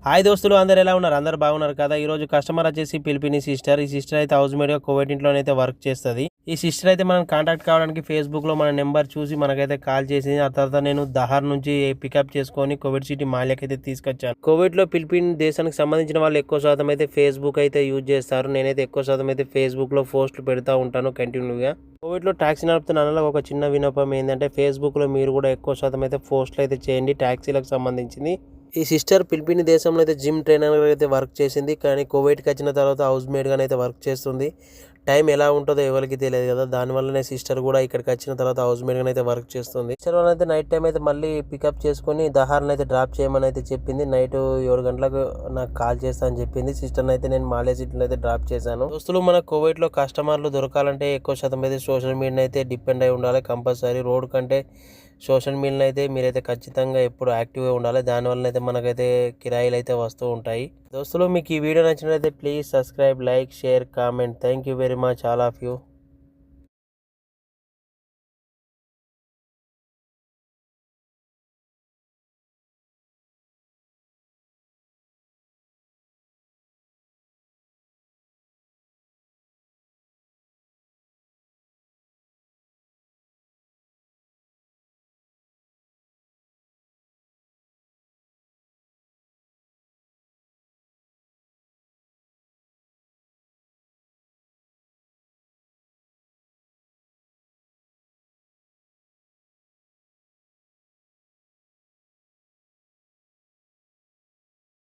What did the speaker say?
Hi దోస్తులు, అందరు ఎలా ఉన్నారు? అందరు బాగున్నారు కదా. ఈ రోజు కస్టమర్ వచ్చేసి పిలిపిని సిస్టర్. ఈ సిస్టర్ అయితే హౌస్ మేడ్ గా కోవిడ్ ఇంట్లోనైతే వర్క్ చేస్తుంది. ఈ సిస్టర్ అయితే మనం కాంటాక్ట్ కావడానికి ఫేస్బుక్ లో మన నెంబర్ చూసి మనకైతే కాల్ చేసింది. ఆ తర్వాత నేను దహార్ నుంచి పికప్ చేసుకొని కోవిడ్ సిటీ మాల్యాకి అయితే తీసుకొచ్చాను. కోవిడ్ లో ఫిలిపిన్ దేశానికి సంబంధించిన వాళ్ళు ఎక్కువ శాతం అయితే ఫేస్బుక్ అయితే యూజ్ చేస్తారు. నేనైతే ఎక్కువ శాతం అయితే ఫేస్బుక్ లో పోస్టులు పెడతా ఉంటాను కంటిన్యూగా. కోవిడ్ లో ట్యాక్సీ నడుపుతున్న అన్నలో ఒక చిన్న విన్నపం ఏంటంటే ఫేస్బుక్ లో మీరు కూడా ఎక్కువ శాతం అయితే పోస్టులు అయితే చేయండి ట్యాక్సీలకు సంబంధించింది. ఈ సిస్టర్ ఫిలిపిన్ దేశంలో అయితే జిమ్ ట్రైనర్గా అయితే వర్క్ చేసింది. కానీ కోవిడ్కి వచ్చిన తర్వాత హౌస్ మేడ్గానే అయితే వర్క్ చేస్తుంది. టైం ఎలా ఉంటుందో ఎవరికి తెలియదు కదా. దానివల్లనే సిస్టర్ కూడా ఇక్కడికి వచ్చిన తర్వాత హౌస్ మేడ్గానే అయితే వర్క్ చేస్తుంది. సిస్టర్ వల్ల అయితే నైట్ టైం అయితే మళ్ళీ పికప్ చేసుకొని దహార్ని అయితే డ్రాప్ చేయమని అయితే చెప్పింది. నైట్ 7 గంటలకు నాకు కాల్ చేస్తా అని చెప్పింది. సిస్టర్ని అయితే నేను మాలే సిటీలో అయితే డ్రాప్ చేశాను. దోస్తులు, మన కోవిడ్లో కస్టమర్లు దొరకాలంటే ఎక్కువ శాతం అయితే సోషల్ మీడియా అయితే డిపెండ్ అయి ఉండాలి కంపల్సరీ. రోడ్ కంటే సోషల్ మీడియాలో అయితే మీరైతే ఖచ్చితంగా ఎప్పుడు యాక్టివ్గా ఉండాలి. దానివల్ల అయితే మనకైతే కిరాయిలు అయితే వస్తూ ఉంటాయి. దోస్తులు, మీకు ఈ వీడియో నచ్చినట్లయితే please subscribe, like, share, comment. Thank you very much all of you.